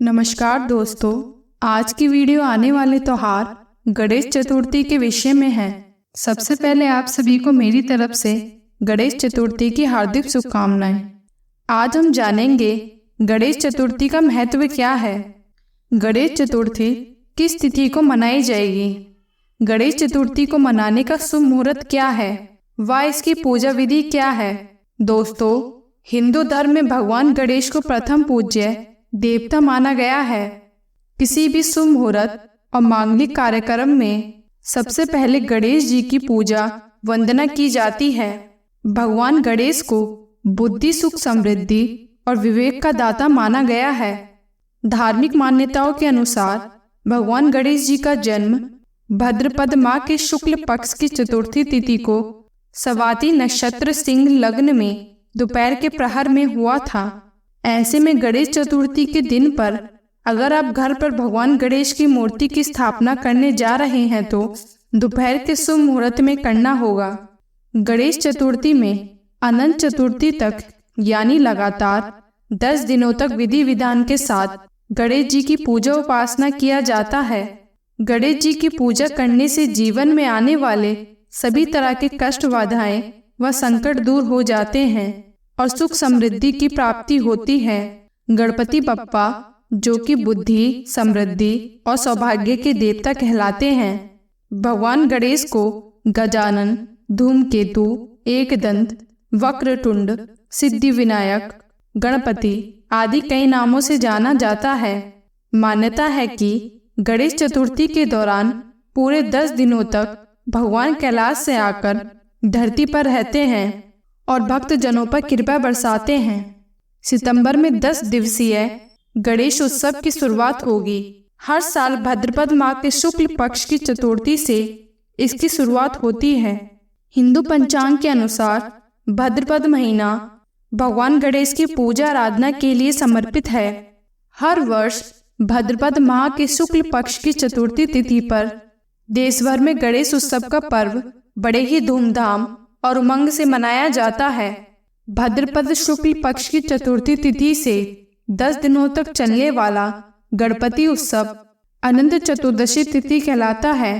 नमस्कार दोस्तों, आज की वीडियो आने वाले त्योहार गणेश चतुर्थी के विषय में है। सबसे पहले आप सभी को मेरी तरफ से गणेश चतुर्थी की हार्दिक शुभकामनाएं। आज हम जानेंगे गणेश चतुर्थी का महत्व क्या है, गणेश चतुर्थी किस तिथि को मनाई जाएगी, गणेश चतुर्थी को मनाने का शुभ मुहूर्त क्या है व इसकी पूजा विधि क्या है। दोस्तों, हिंदू धर्म में भगवान गणेश को प्रथम पूज्य देवता माना गया है। किसी भी शुभ मुहूर्त और मांगलिक कार्यक्रम में सबसे पहले गणेश जी की पूजा वंदना की जाती है। भगवान गणेश को बुद्धि, सुख, समृद्धि और विवेक का दाता माना गया है। धार्मिक मान्यताओं के अनुसार भगवान गणेश जी का जन्म भाद्रपद माह के शुक्ल पक्ष की चतुर्थी तिथि को स्वाति नक्षत्र सिंह लग्न में दोपहर के प्रहर में हुआ था। ऐसे में गणेश चतुर्थी के दिन पर अगर आप घर पर भगवान गणेश की मूर्ति की स्थापना करने जा रहे हैं तो दोपहर के शुभ मुहूर्त में करना होगा। गणेश चतुर्थी में अनंत चतुर्थी तक यानी लगातार 10 दिनों तक विधि विधान के साथ गणेश जी की पूजा उपासना किया जाता है। गणेश जी की पूजा करने से जीवन में आने वाले सभी तरह के कष्ट, बाधाएं व संकट दूर हो जाते हैं और सुख समृद्धि की प्राप्ति होती है। गणपति बप्पा, जो कि बुद्धि, समृद्धि और सौभाग्य के देवता कहलाते हैं, भगवान गणेश को गजानन, धूमकेतु, एकदंत, वक्रतुंड, सिद्धि विनायक, गणपति आदि कई नामों से जाना जाता है। मान्यता है कि गणेश चतुर्थी के दौरान पूरे 10 दिनों तक भगवान कैलाश से आकर धरती पर रहते हैं और भक्त जनों पर कृपा बरसाते हैं। सितंबर में 10 दिवसीय गणेश उत्सव की शुरुआत होगी। हर साल भाद्रपद माह के शुक्ल पक्ष की चतुर्थी से इसकी शुरुआत होती है। हिंदू पंचांग के अनुसार भाद्रपद महीना भगवान गणेश की पूजा आराधना के लिए समर्पित है। हर वर्ष भाद्रपद माह के शुक्ल पक्ष की चतुर्थी तिथि पर देश भर में गणेश उत्सव का पर्व बड़े ही धूमधाम और उमंग से मनाया जाता है। भाद्रपद शुक्ल पक्ष की चतुर्थी तिथि से 10 दिनों तक चलने वाला गणपति उत्सव अनंत चतुर्दशी तिथि कहलाता है।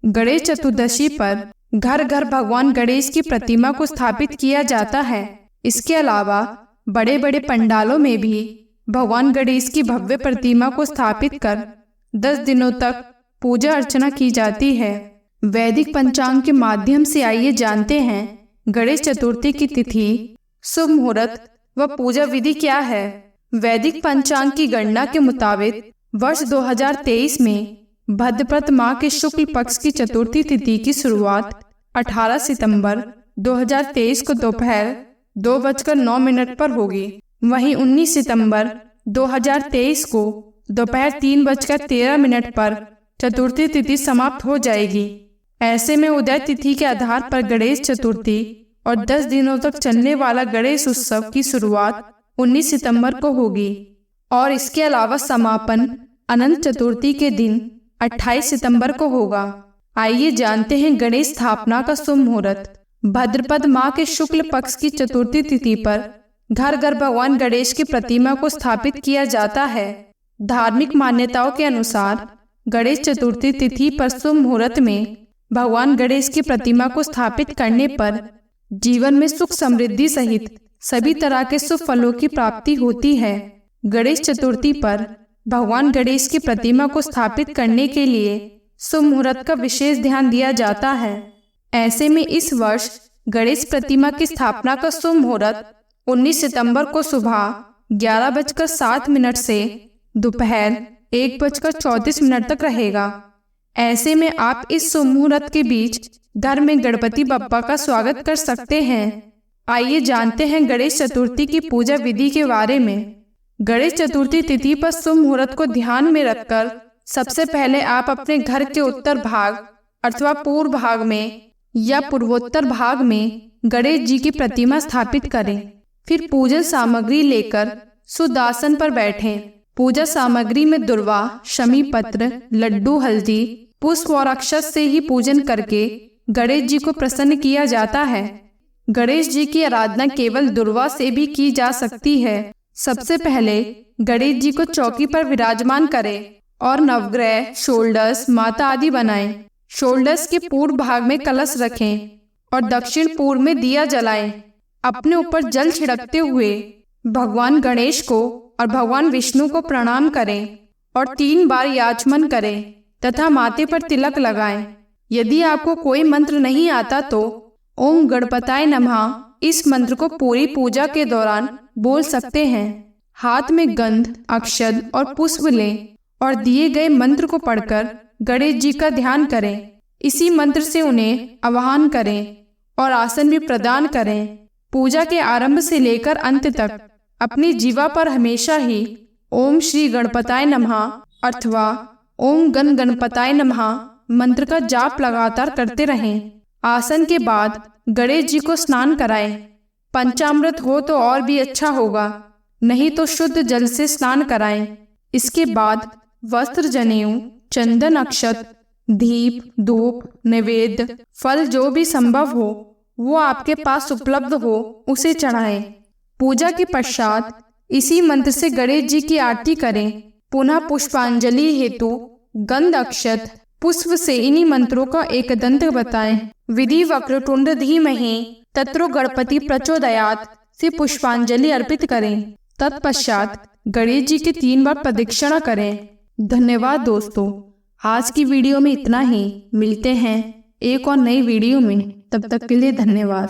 गणेश चतुर्दशी पर घर घर भगवान गणेश की प्रतिमा को स्थापित किया जाता है। इसके अलावा बड़े बड़े पंडालों में भी भगवान गणेश की भव्य प्रतिमा को स्थापित कर 10 दिनों तक पूजा अर्चना की जाती है। वैदिक पंचांग के माध्यम से आइए जानते हैं गणेश चतुर्थी की तिथि, शुभ मुहूर्त व पूजा विधि क्या है। वैदिक पंचांग की गणना के मुताबिक वर्ष 2023 में भाद्रपद माह के शुक्ल पक्ष की चतुर्थी तिथि की शुरुआत 18 सितंबर 2023 को दोपहर 2:09 पर होगी। वहीं 19 सितंबर 2023 को दोपहर 3:13 पर चतुर्थी तिथि समाप्त हो जाएगी। ऐसे में उदय तिथि के आधार पर गणेश चतुर्थी और 10 दिनों तक चलने वाला गणेश उत्सव की शुरुआत 19 सितंबर को होगी और इसके अलावा समापन अनंत चतुर्थी के दिन 28 सितंबर को होगा। आइए जानते हैं गणेश स्थापना का शुभ मुहूर्त। भाद्रपद माह के शुक्ल पक्ष की चतुर्थी तिथि पर घर घर भगवान गणेश की प्रतिमा को स्थापित किया जाता है। धार्मिक मान्यताओं के अनुसार गणेश चतुर्थी तिथि पर शुभ मुहूर्त में भगवान गणेश की प्रतिमा को स्थापित करने पर जीवन में सुख समृद्धि सहित सभी तरह के शुभ फलों की प्राप्ति होती है। गणेश चतुर्थी पर भगवान गणेश की प्रतिमा को स्थापित करने के लिए शुभ मुहूर्त का विशेष ध्यान दिया जाता है। ऐसे में इस वर्ष गणेश प्रतिमा की स्थापना का शुभ मुहूर्त 19 सितंबर को सुबह 11:07 से दोपहर 1:34 तक रहेगा। ऐसे में आप इस शुभ मुहूर्त के बीच घर में गणपति बप्पा का स्वागत कर सकते हैं। आइए जानते हैं गणेश चतुर्थी की पूजा विधि के बारे में। गणेश चतुर्थी तिथि पर शुभ मुहूर्त को ध्यान में रखकर सबसे पहले आप अपने घर के उत्तर भाग अथवा पूर्व भाग में या पूर्वोत्तर भाग में गणेश जी की प्रतिमा स्थापित करें। फिर पूजन सामग्री लेकर शुद्ध आसन पर बैठें। पूजा सामग्री में दुर्वा, शमी पत्र, लड्डू, हल्दी, पुष्प और अक्षत से ही पूजन करके गणेश जी को प्रसन्न किया जाता है। गणेश जी की आराधना केवल दुर्वा से भी की जा सकती है। सबसे पहले गणेश जी को चौकी पर विराजमान करें और नवग्रह, शोल्डर्स, माता आदि बनाएं। शोल्डर्स के पूर्व भाग में कलश रखें और दक्षिण पूर्व में दिया जलाएं। अपने ऊपर जल छिड़कते हुए भगवान गणेश को और भगवान विष्णु को प्रणाम करें और 3 बार याचमन करें तथा माथे पर तिलक लगाएं। यदि आपको कोई मंत्र नहीं आता तो ओम गणपताय नमः इस मंत्र को पूरी पूजा के दौरान बोल सकते हैं। हाथ में गंध, अक्षत और पुष्प लें और दिए गए मंत्र को पढ़कर गणेश जी का ध्यान करें। इसी मंत्र से उन्हें आवाहन करें और आसन भी प्रदान करें। पूजा के आरंभ से लेकर अंत तक अपनी जीवा पर हमेशा ही ओम श्री गणपताय नमः अथवा ओम गण गणपताय नमः मंत्र का जाप लगातार करते रहें। आसन के बाद गणेश जी को स्नान कराएं। पंचामृत हो तो और भी अच्छा होगा, नहीं तो शुद्ध जल से स्नान कराएं। इसके बाद वस्त्र, जनेऊ, चंदन, अक्षत, दीप, धूप, नैवेद्य, फल जो भी संभव हो वो आपके पास उपलब्ध हो उसे चढ़ाएं। पूजा के पश्चात इसी मंत्र से गणेश जी की आरती करें। पुनः पुष्पांजलि हेतु गंध, अक्षत, पुष्प से इन्हीं मंत्रों का एकदंत बताएं। विधि वक्रतुंड धीमहि तत्रो गणपति प्रचोदयात् से पुष्पांजलि अर्पित करें। तत्पश्चात गणेश जी के 3 बार प्रदक्षिणा करें। धन्यवाद दोस्तों, आज की वीडियो में इतना ही। मिलते हैं एक और नई वीडियो में, तब तक के लिए धन्यवाद।